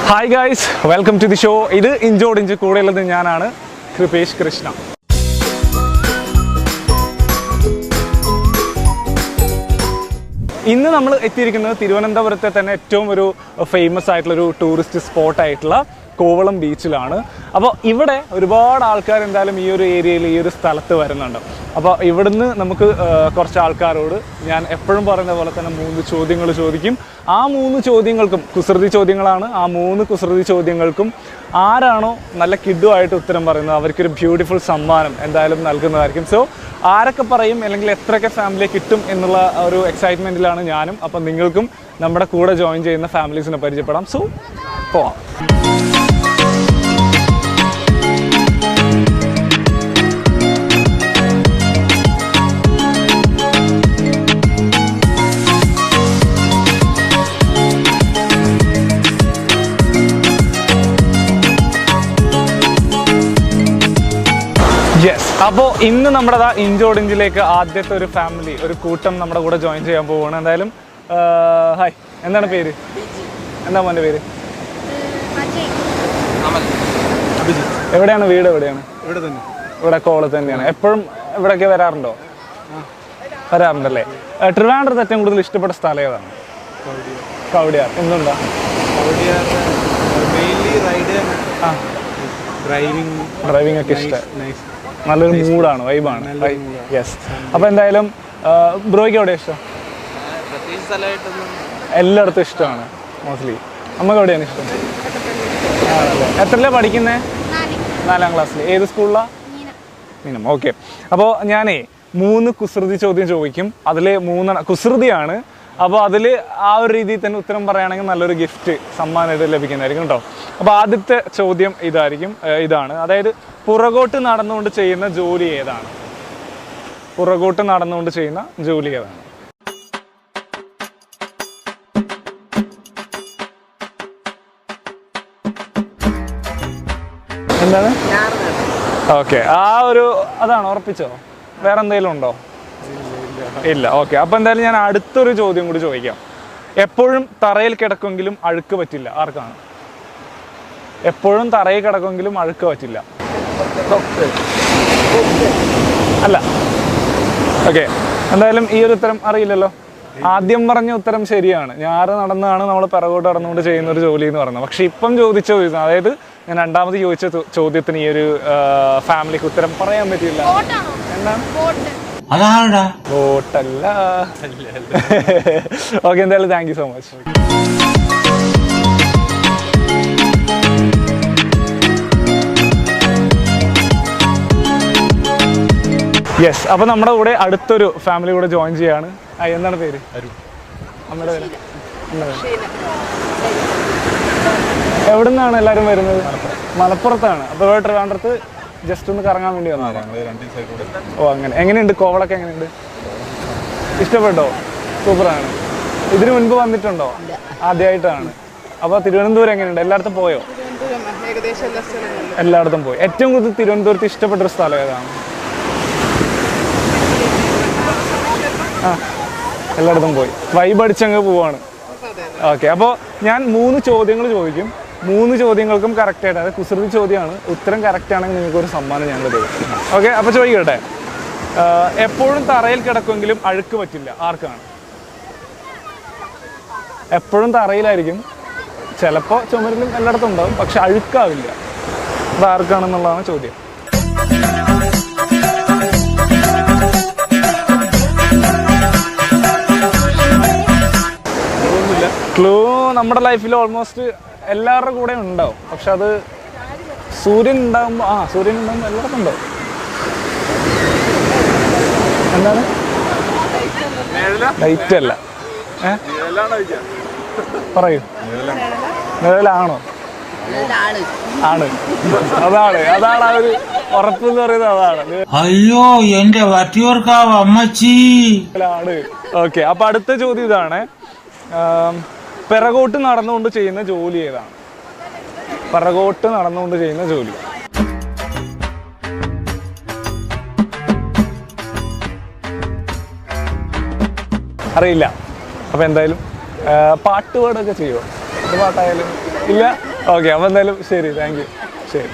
Hi guys, welcome to the show. ഇത് ഇഞ്ചോടിഞ്ച്, കൂടെയുള്ളത് ഞാനാണ് കൃപേഷ് കൃഷ്ണ. ഇന്ന് നമ്മൾ എത്തിയിരിക്കുന്നത് തിരുവനന്തപുരത്തെ തന്നെ ഏറ്റവും ഒരു ഫേമസ് ആയിട്ടുള്ളൊരു ടൂറിസ്റ്റ് സ്പോട്ടായിട്ടുള്ള കോവളം ബീച്ചിലാണ്. അപ്പോൾ ഇവിടെ ഒരുപാട് ആൾക്കാർ എന്തായാലും ഈ ഒരു ഏരിയയിൽ, ഈ ഒരു സ്ഥലത്ത് വരുന്നുണ്ട്. അപ്പോൾ ഇവിടുന്ന് നമുക്ക് കുറച്ച് ആൾക്കാരോട് ഞാൻ എപ്പോഴും പറയുന്ന പോലെ തന്നെ 3 ചോദ്യങ്ങൾ ചോദിക്കും. ആ 3 ചോദ്യങ്ങൾക്കും കുസൃതി ചോദ്യങ്ങളാണ്. ആ 3 കുസൃതി ചോദ്യങ്ങൾക്കും ആരാണോ നല്ല കിഡുമായിട്ട് ഉത്തരം പറയുന്നത് അവർക്കൊരു ബ്യൂട്ടിഫുൾ സമ്മാനം എന്തായാലും നൽകുന്നതായിരിക്കും. സോ ആരൊക്കെ പറയും അല്ലെങ്കിൽ എത്രയൊക്കെ ഫാമിലിയെ കിട്ടും എന്നുള്ള ഒരു എക്സൈറ്റ്മെൻറ്റിലാണ് ഞാനും. അപ്പം നിങ്ങൾക്കും നമ്മുടെ കൂടെ ജോയിൻ ചെയ്യുന്ന ഫാമിലീസിനെ പരിചയപ്പെടാം. സോ പോവാം. യെസ്, അപ്പോൾ ഇന്ന് നമ്മുടെ ഇഞ്ചോടിഞ്ചിലേക്ക് ആദ്യത്തെ ഒരു ഫാമിലി, ഒരു കൂട്ടം നമ്മുടെ കൂടെ ജോയിൻ ചെയ്യാൻ പോവുകയാണ്. എന്തായാലും ഹായ്, എന്താണ് പേര്? എന്താ മോൻ്റെ പേര്? എവിടെയാണ് വീട്? എവിടെയാണ്? ഇവിടെ തന്നെ, ഇവിടെ കോളത്ത് തന്നെയാണ്. എപ്പോഴും ഇവിടെയൊക്കെ വരാറുണ്ടോ? വരാറുണ്ടല്ലേ. ട്രിവാൻഡ്രത്ത് ഏറ്റവും കൂടുതൽ ഇഷ്ടപ്പെട്ട സ്ഥലം ഏതാണ്? കവടിയാർ. എന്തുണ്ടാ? ഡ്രൈവിംഗ് ഒക്കെ ഇഷ്ടം. നല്ലൊരു മൂഡാണ്, വൈബാണ്. യെസ്. അപ്പോൾ എന്തായാലും ബ്രോയ്ക്ക് എവിടെയാണ് ഇഷ്ടം? എല്ലായിടത്തും ഇഷ്ടമാണ് മോസ്റ്റ്ലി. അമ്മക്ക് എവിടെയാണ് ഇഷ്ടം? ആണല്ലേ. എത്രയിലാണ് പഠിക്കുന്നത്? 4ാം ക്ലാസ്സിൽ. ഏത് സ്കൂളിലാണ്? മീനം. ഓക്കെ. അപ്പോൾ ഞാനേ 3 കുസൃതി ചോദ്യം ചോദിക്കും. അതിൽ 3 കുസൃതിയാണ്. അപ്പോൾ അതിൽ ആ ഒരു രീതിയിൽ തന്നെ ഉത്തരം പറയുകയാണെങ്കിൽ നല്ലൊരു ഗിഫ്റ്റ് സമ്മാനമായിട്ട് ലഭിക്കുന്നതായിരിക്കും കേട്ടോ. അപ്പോൾ ആദ്യത്തെ ചോദ്യം ഇതാണ്. അതായത് പുറകോട്ട് നടന്നുകൊണ്ട് ചെയ്യുന്ന ജോലി ഏതാണ്? പുറകോട്ട് നടന്നുകൊണ്ട് ചെയ്യുന്ന ജോലി ഏതാണ്? എന്താണ്? ഓക്കെ, അതാണ്. ഉറപ്പിച്ചോ? വേറെ എന്തെങ്കിലും ഉണ്ടോ? ഇല്ല. ഓക്കെ. അപ്പോൾ എന്തായാലും ഞാൻ അടുത്തൊരു ചോദ്യം കൂടി ചോദിക്കാം. എപ്പോഴും തറയിൽ കിടക്കുമെങ്കിലും അഴുക്ക് പറ്റില്ല. ആർക്കാണ്? എപ്പോഴും തറയിൽ കിടക്കുമെങ്കിലും അഴുക്ക് പറ്റില്ല. അല്ല. ഓക്കെ. എന്തായാലും ഈ ഒരു ഉത്തരം അറിയില്ലല്ലോ. ആദ്യം പറഞ്ഞ ഉത്തരം ശരിയാണ്. ഞാറ് നടന്നാണ് നമ്മൾ പിറകോട്ട് നടന്നുകൊണ്ട് ചെയ്യുന്ന ഒരു ജോലി എന്ന് പറയുന്നത്. പക്ഷെ ഇപ്പം ചോദിച്ച ചോദ്യം, അതായത് ഞാൻ രണ്ടാമത് ചോദിച്ച ചോദ്യത്തിന് ഈ ഒരു ഫാമിലിക്ക് ഉത്തരം പറയാൻ പറ്റില്ല. എന്താണ്? ബോട്ടല്ല. ഓക്കെ, എന്തായാലും thank you so much. Yes. അപ്പോൾ നമ്മുടെ കൂടെ അടുത്തൊരു ഫാമിലി കൂടെ ജോയിൻ ചെയ്യാണ്. എന്താണ് പേര്? അമ്മയുടെ പേര്? എവിടെ നിന്നാണ് എല്ലാവരും വരുന്നത്? മലപ്പുറത്താണ്. അപ്പോൾ ഇവിടെ ട്രിവാൻഡ്രത്ത് ജസ്റ്റ് ഒന്ന് കറങ്ങാൻ വേണ്ടി വന്നതാണ്. ഓ, അങ്ങനെ. എങ്ങനെയുണ്ട് കോവളൊക്കെ? എങ്ങനെയുണ്ട്? ഇഷ്ടപ്പെട്ടോ? സൂപ്പറാണ്. ഇതിനു മുൻപ് വന്നിട്ടുണ്ടോ? ആദ്യമായിട്ടാണ്. അപ്പോൾ തിരുവനന്തപുരം എങ്ങനെയുണ്ട്? എല്ലായിടത്തും പോയോ? എല്ലായിടത്തും പോയി. ഏറ്റവും കൂടുതൽ തിരുവനന്തപുരത്ത് ഇഷ്ടപ്പെട്ടൊരു സ്ഥലം ഏതാണ്? എല്ലായിടത്തും പോയി. വൈബ് അടിച്ചങ്ങ് പോവാണ്. ഓക്കെ. അപ്പോൾ ഞാൻ 3 ചോദ്യങ്ങൾ ചോദിക്കും. 3 ചോദ്യങ്ങൾക്കും കറക്റ്റായിട്ട്, അത് കുസൃതി ചോദ്യമാണ്. ഉത്തരം കറക്റ്റ് ആണെങ്കിൽ നിങ്ങൾക്കൊരു സമ്മാനം ഞാൻ തരും. ഓക്കെ. അപ്പോൾ ചോദിക്കട്ടെ. എപ്പോഴും തറയിൽ കിടക്കുമെങ്കിലും അഴുക്ക് പറ്റില്ല. ആർക്കാണ്? എപ്പോഴും തറയിലായിരിക്കും, ചിലപ്പോൾ ചുമരിലും എല്ലായിടത്തും ഉണ്ടാവും, പക്ഷെ അഴുക്കാവില്ല. അത് ആർക്കാണെന്നുള്ളതാണ് ചോദ്യം. ക്ലൂ നമ്മുടെ ലൈഫിൽ ഓൾമോസ്റ്റ് എല്ലാവരുടെ കൂടെ ഉണ്ടാവും. പക്ഷെ അത് സൂര്യൻ ഉണ്ടാകുമ്പോൾ എല്ലായിടത്തും ഉണ്ടാവും. എന്താണ്? ലൈറ്റ് അല്ല. പറയൂ. നിഴലാണോ? ആണ്. അതാണ് ആ ഒരു ഉറപ്പ് എന്ന് പറയുന്നത്. അതാണ്. അയ്യോ, എന്റെ വട്ടിയൂർക്കാവ് അമ്മച്ചി. ഓക്കെ. അപ്പൊ അടുത്ത ചോദ്യം ഇതാണ്. പിറകോട്ട് നടന്നുകൊണ്ട് ചെയ്യുന്ന ജോലി ഏതാണ്? പിറകോട്ട് നടന്നുകൊണ്ട് ചെയ്യുന്ന ജോലി. അറിയില്ല. അപ്പോൾ എന്തായാലും പാട്ടുപാടൊക്കെ ചെയ്യുമോ? പാട്ടായാലും ഇല്ല. ഓക്കെ, അപ്പോൾ എന്തായാലും ശരി, താങ്ക് യു. ശരി.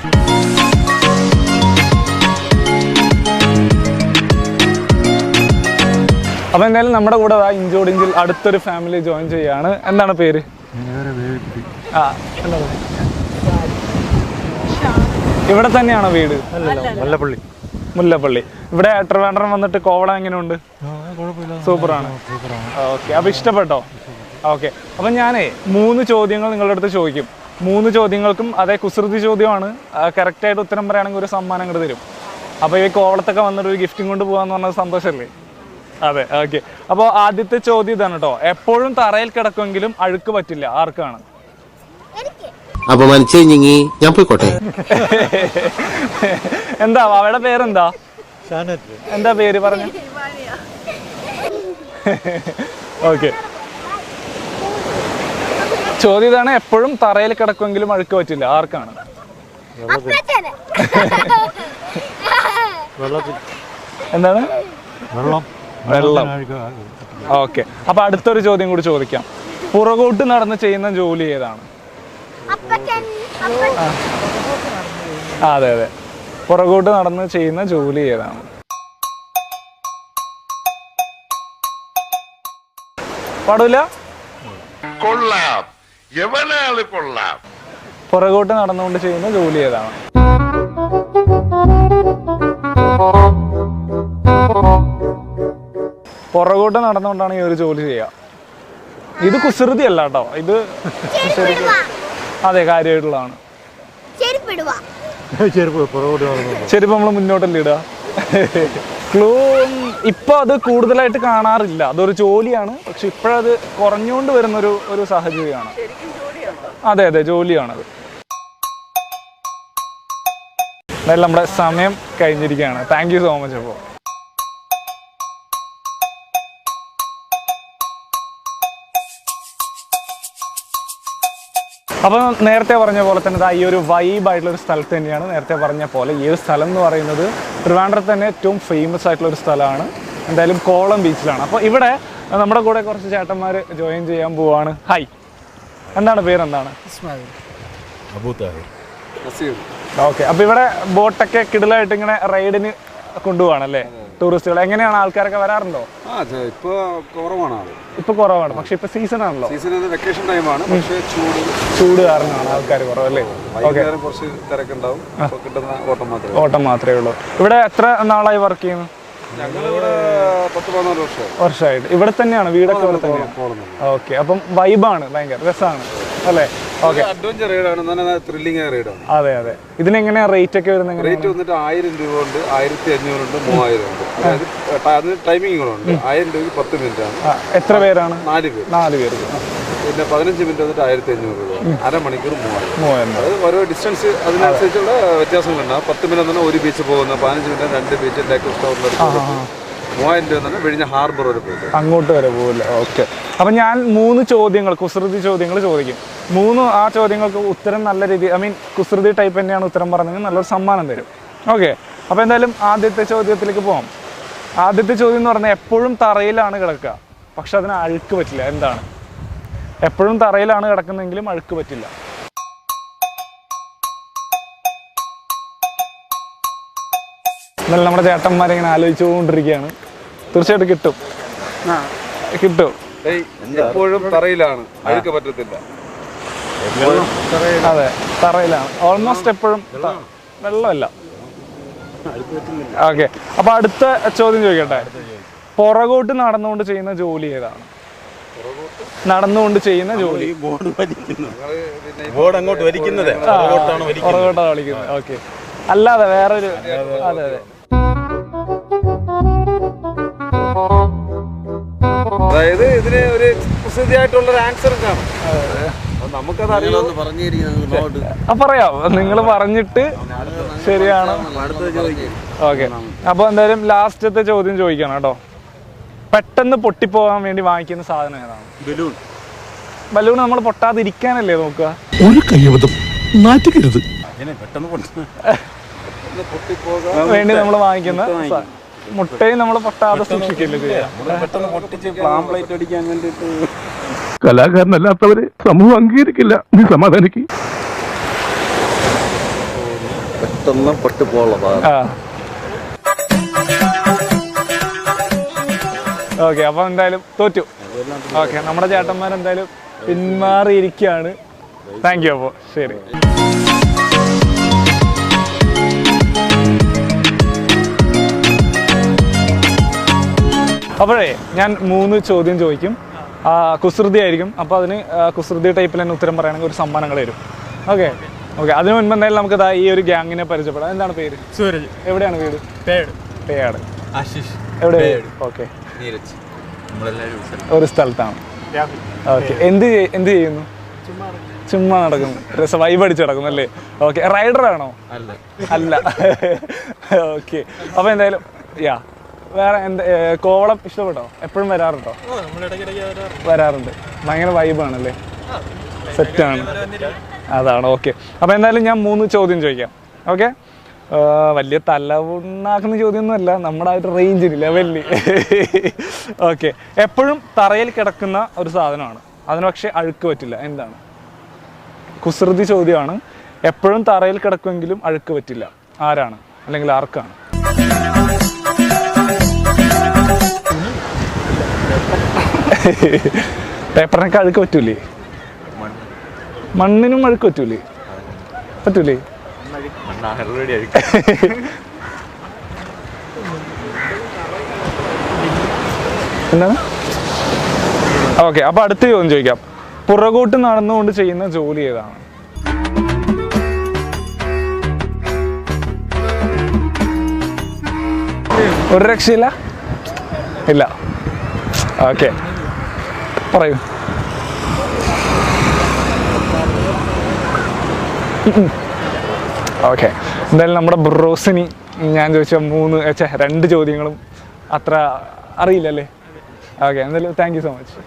അപ്പോൾ എന്തായാലും നമ്മുടെ കൂടെ ഇഞ്ചോടിഞ്ചിൽ അടുത്തൊരു ഫാമിലി ജോയിൻ ചെയ്യാണ്. എന്താണ് പേര്? ആ, എന്താണ്? ഇവിടെ തന്നെയാണോ വീട്? മുല്ലപ്പള്ളി. മുല്ലപ്പള്ളി. ഇവിടെ ട്രിവാൻഡ്രം വന്നിട്ട് കോവളം എങ്ങനെയുണ്ട്? സൂപ്പറാണ്. ഓക്കെ, അപ്പോൾ ഇഷ്ടപ്പെട്ടോ? ഓക്കെ, അപ്പം ഞാനേ 3 ചോദ്യങ്ങൾ നിങ്ങളുടെ അടുത്ത് ചോദിക്കും. 3 ചോദ്യങ്ങൾക്കും അതേ കുസൃതി ചോദ്യമാണ്. കറക്റ്റായിട്ട് ഉത്തരം പറയുകയാണെങ്കിൽ ഒരു സമ്മാനം ഇങ്ങോട്ട് തരും. അപ്പോൾ ഈ കോവളത്തൊക്കെ വന്നിട്ട് ഒരു ഗിഫ്റ്റും കൊണ്ട് പോകാന്ന് പറഞ്ഞത് സന്തോഷമല്ലേ? അതെ, ഓക്കെ. അപ്പോൾ ആദ്യത്തെ ചോദ്യം ഇതാണ് കേട്ടോ. എപ്പോഴും തറയിൽ കിടക്കുമെങ്കിലും അഴുക്ക് പറ്റില്ല, ആർക്കാണ്? അപമാനിച്ചു കഴിഞ്ഞെങ്കിൽ ഞാൻ പോയിക്കോട്ടെ. എന്താ അവയുടെ പേരെന്താ? എന്താ പേര് പറഞ്ഞു? ഓക്കെ, ചോദ്യം ഇതാണ്. എപ്പോഴും തറയിൽ കിടക്കുമെങ്കിലും അഴുക്ക് പറ്റില്ല, ആർക്കാണ്? എന്താണ്? വെള്ളം. ഓക്കെ, അപ്പൊ അടുത്തൊരു ചോദ്യം കൂടി ചോദിക്കാം. പുറകോട്ട് നടന്ന് ചെയ്യുന്ന ജോലി ഏതാണ്? അതെ അതെ, പുറകോട്ട് നടന്ന് ചെയ്യുന്ന ജോലി ഏതാണ്? പാടില്ല. കൊള്ളാം, എവനാള് കൊള്ളാം. പുറകോട്ട് നടന്നുകൊണ്ട് ചെയ്യുന്ന ജോലി ഏതാണ്? പുറകോട്ട് നടന്നുകൊണ്ടാണ് ഈ ഒരു ജോലി ചെയ്യുക. ഇത് കുസൃതി അല്ല കേട്ടോ, ഇത് ശരിക്കും അതെ കാര്യമായിട്ടുള്ളതാണ്. ചെരുപ്പ് നമ്മൾ മുന്നോട്ടല്ലേ ഇടുക. ക്ലൂ ഇപ്പൊ അത് കൂടുതലായിട്ട് കാണാറില്ല, അതൊരു ജോലിയാണ്. പക്ഷെ ഇപ്പോഴത് കുറഞ്ഞുകൊണ്ട് വരുന്നൊരു സാഹചര്യമാണ്. അതെ അതെ, ജോലിയാണത്. എന്തായാലും നമ്മുടെ സമയം കഴിഞ്ഞിരിക്കുകയാണ്. Thank you so much. അപ്പോൾ നേരത്തെ പറഞ്ഞ പോലെ തന്നെ ഈ ഒരു വൈബായിട്ടുള്ളൊരു സ്ഥലത്ത് തന്നെയാണ്. നേരത്തെ പറഞ്ഞ പോലെ ഈ ഒരു സ്ഥലം എന്ന് പറയുന്നത് ട്രിവാൻഡ്രത്ത് തന്നെ ഏറ്റവും ഫേമസ് ആയിട്ടുള്ളൊരു സ്ഥലമാണ്. എന്തായാലും കോവളം ബീച്ചിലാണ്. അപ്പോൾ ഇവിടെ നമ്മുടെ കൂടെ കുറച്ച് ചേട്ടന്മാർ ജോയിൻ ചെയ്യാൻ പോവാണ്. ഹായ്, എന്താണ് പേരെന്താണ്? ഓക്കെ, അപ്പോൾ ഇവിടെ ബോട്ടൊക്കെ കിടിലായിട്ട് ഇങ്ങനെ റൈഡിന് കൊണ്ടുപോവാണല്ലേ ടൂറിസ്റ്റുകൾ? എങ്ങനെയാണ്, ആൾക്കാരൊക്കെ വരാറുണ്ടോ? ഇപ്പൊ കുറവാണ്, പക്ഷെ ഇപ്പൊ സീസൺ ആണല്ലോ. വെക്കേഷൻ ടൈമാണ്, പക്ഷേ ചൂട് കാരണമാണ് ആൾക്കാർ കുറവല്ലേ? കുറച്ച് തിരക്കുണ്ടാവും. ഓട്ടം മാത്രമേ ഉള്ളൂ. ഇവിടെ എത്ര നാളായി വർക്ക് ചെയ്യുന്നു? ഞങ്ങളിവിടെ 10-14 വർഷമായിട്ട് ഇവിടെ തന്നെയാണ്, വീടൊക്കെ ഇവിടെ തന്നെയാണ്. ഓക്കെ, അപ്പം വൈബാണ്, ഭയങ്കര രസമാണ് അല്ലേ? ഓക്കെ, അഡ്വഞ്ചർ റൈഡാണ്, നല്ല ത്രില്ലിംഗ് റൈഡാണ്. അതെ അതെ. ഇതിനെങ്ങനെയാ റേറ്റ് ഒക്കെ വരുന്നത്? റേറ്റ് വന്നിട്ട് 1000 രൂപ ഉണ്ട്, 1500 ഉണ്ട്, 3000 ഉണ്ട്. അതായത് അതിന് ടൈമിങ്ങുകളുണ്ട്. 1000 രൂപയ്ക്ക് 10 മിനിറ്റ് ആണ്. എത്ര പേരാണ്? 4 പേര്. 4 പേർക്ക്. പിന്നെ 15 മിനിറ്റ് വന്നിട്ട് 1500 രൂപ, അരമണിക്കൂർ 3000. അത് ഓരോ ഡിസ്റ്റൻസ് അതിനനുസരിച്ചുള്ള വ്യത്യാസങ്ങളുണ്ടാവും. 10 മിനിറ്റ് തന്നെ ഒരു ബീച്ച് പോകുന്നത്, 15 മിനിറ്റ് 2 ബീച്ച്, ലേക്ക് സ്റ്റോറിൽ 3000 രൂപ തന്നെ വിഴിഞ്ഞ ഹാർബർ വരെ പോകും, അങ്ങോട്ട് വരെ പോകില്ല. ഓക്കെ, അപ്പം ഞാൻ 3 ചോദ്യങ്ങൾ, കുസൃതി ചോദ്യങ്ങൾ ചോദിക്കും. 3 ആ ചോദ്യങ്ങൾക്ക് ഉത്തരം നല്ല രീതി, ഐ മീൻ കുസൃതി ടൈപ്പ് തന്നെയാണ് ഉത്തരം പറഞ്ഞെങ്കിൽ നല്ലൊരു സമ്മാനം തരും. ഓക്കെ, അപ്പോൾ എന്തായാലും ആദ്യത്തെ ചോദ്യത്തിലേക്ക് പോകാം. ആദ്യത്തെ ചോദ്യം എന്ന് പറഞ്ഞാൽ എപ്പോഴും തറയിലാണ് കിടക്കുക, പക്ഷെ അതിന് അഴുക്ക് പറ്റില്ല. എന്താണ്? എപ്പോഴും തറയിലാണ് കിടക്കുന്നെങ്കിലും അഴുക്ക് പറ്റില്ല. എന്നാലും നമ്മുടെ ചേട്ടന്മാരിങ്ങനെ ആലോചിച്ചുകൊണ്ടിരിക്കുകയാണ്. തീർച്ചയായിട്ടും കിട്ടും. എപ്പോഴും തറയിലാണ്, അഴുക്ക് പറ്റത്തില്ല. അതെ, തറയിലാണ് ഓൾമോസ്റ്റ് എപ്പോഴും. വെള്ളമല്ല. ഓക്കെ, അപ്പൊ അടുത്ത ചോദ്യം ചോദിക്കട്ടെ. പുറകോട്ട് നടന്നുകൊണ്ട് ചെയ്യുന്ന ജോലി ഏതാണ്? നടന്നുകൊണ്ട് ചെയ്യുന്ന ജോലി. അങ്ങോട്ട് വലിക്കുന്നത് പുറകോട്ടാണ് വലിക്കുന്നത്. ഓക്കെ, അല്ലാതെ വേറൊരു. അതെ അതെ, അതായത് ഇതിന് ഒരു കുസൃതിയായിട്ടുള്ള ആൻസർ കാണും. നമുക്കത് പറയാം, നിങ്ങൾ പറഞ്ഞിട്ട് ശരിയാണ്. ഓക്കെ, അപ്പൊ എന്തായാലും ലാസ്റ്റത്തെ ചോദ്യം ചോദിക്കണം കേട്ടോ. പെട്ടെന്ന് പൊട്ടിപ്പോകാൻ വേണ്ടി വാങ്ങിക്കുന്ന സാധനം ഏതാണ്? ബലൂൺ നമ്മൾ പൊട്ടാതിരിക്കാനല്ലേ നോക്കുക? ഒരു കയ്യബദ്ധം നാറ്റിക്കരുത്. വേണ്ടി നമ്മൾ വാങ്ങിക്കുന്ന മുട്ടയും നമ്മൾ പൊട്ടാതെ സൂക്ഷിക്കില്ല ചെയ്യാം. കലാകാരനല്ലാത്തവരെ സമൂഹം അംഗീകരിക്കില്ല. നീ സമാധാനിക്ക്. പെട്ടെന്ന് പൊട്ടിപ്പോളുള്ള ആ ഓക്കെ, അപ്പോൾ എന്തായാലും തോറ്റു. ഓക്കെ, നമ്മുടെ ചേട്ടന്മാരെന്തായാലും പിന്മാറിയിരിക്കുകയാണ്. Thank you. അപ്പോൾ ശരി. അപ്പോഴേ ഞാൻ 3 ചോദ്യം ചോദിക്കും, കുസൃതി ആയിരിക്കും. അപ്പോൾ അതിന് കുസൃതി ടൈപ്പിൽ തന്നെ ഉത്തരം പറയുകയാണെങ്കിൽ ഒരു സമ്മാനങ്ങൾ വരും. ഓക്കെ ഓക്കെ, അതിന് മുൻപ് എന്തായാലും നമുക്ക് ഈ ഒരു ഗ്യാങ്ങിനെ പരിചയപ്പെടാം. എന്താണ് പേര്? സൂരജ്. എവിടെയാണ് വീട്? പേയാട്. ആശിഷ്. എവിടെ? ഓക്കെ, ഒരു സ്ഥലത്താണ്. ഓക്കെ, എന്ത് ചെയ്യുന്നു? ചുമ്മാ നടക്കുന്നു, രസം വൈബ് അടിച്ച് നടക്കുന്നു അല്ലേ? ഓക്കെ, റൈഡർ ആണോ? അല്ല. ഓക്കെ, അപ്പോൾ എന്തായാലും വേറെ കോവളം ഇഷ്ടപ്പെട്ടോ? എപ്പോഴും വരാറുണ്ടോ? വരാറുണ്ട്. ഭയങ്കര വൈബാണല്ലേ? സെറ്റാണ്. അതാണ്. ഓക്കെ, അപ്പോൾ എന്തായാലും ഞാൻ 3 ചോദ്യം ചോദിക്കാം. ഓക്കെ, വലിയ തലവുണ്ണാക്കുന്ന ചോദ്യമൊന്നുമല്ല, നമ്മുടെ ആ ഒരു റേഞ്ചിന് ലെവലിൽ. ഓക്കെ, എപ്പോഴും തറയിൽ കിടക്കുന്ന ഒരു സാധനമാണ്, അതിന് പക്ഷേ അഴുക്ക് പറ്റില്ല. എന്താണ്? കുസൃതി ചോദ്യമാണ്. എപ്പോഴും തറയിൽ കിടക്കുമെങ്കിലും അഴുക്ക് പറ്റില്ല. ആരാണ് അല്ലെങ്കിൽ ആർക്കാണ്? പേപ്പറിനൊക്കെ അഴുക്ക് പറ്റൂലേ? മണ്ണിനും അഴുക്ക് പറ്റൂലേ? പറ്റൂലേ? എന്താണ്? ഓക്കെ, അപ്പൊ അടുത്ത ചോദ്യം ചോദിക്കാം. പുറകോട്ട് നടന്നുകൊണ്ട് ചെയ്യുന്ന ജോലി ഏതാണ്? ഒരു രക്ഷയില്ല? ഇല്ല. ഓക്കെ, പറയൂ. ഓക്കെ, എന്തായാലും നമ്മുടെ ബ്രോസിനി ഞാൻ ചോദിച്ച 2 ചോദ്യങ്ങളും അത്ര അറിയില്ലല്ലേ? ഓക്കെ, എന്തായാലും thank you so much.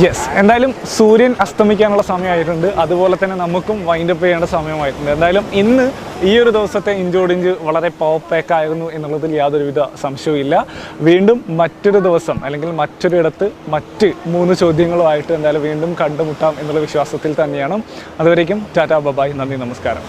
Yes, എന്തായാലും സൂര്യൻ അസ്തമിക്കാനുള്ള സമയമായിട്ടുണ്ട്. അതുപോലെ തന്നെ നമുക്കും വൈൻഡപ്പ് ചെയ്യേണ്ട സമയമായിട്ടുണ്ട്. എന്തായാലും ഇന്ന് ഈ ഒരു ദിവസത്തെ ഇഞ്ചോടിഞ്ച് വളരെ പവർ പാക്ക് ആയിരുന്നു എന്നുള്ളതിൽ യാതൊരുവിധ സംശയവുമില്ല. വീണ്ടും മറ്റൊരു ദിവസം അല്ലെങ്കിൽ മറ്റൊരിടത്ത് മറ്റ് 3 ചോദ്യങ്ങളുമായിട്ട് എന്തായാലും വീണ്ടും കണ്ടുമുട്ടാം എന്നുള്ള വിശ്വാസത്തിൽ തന്നെയാണ്. അതുവരേക്കും ടാറ്റാ ബൈ, നന്ദി, നമസ്കാരം.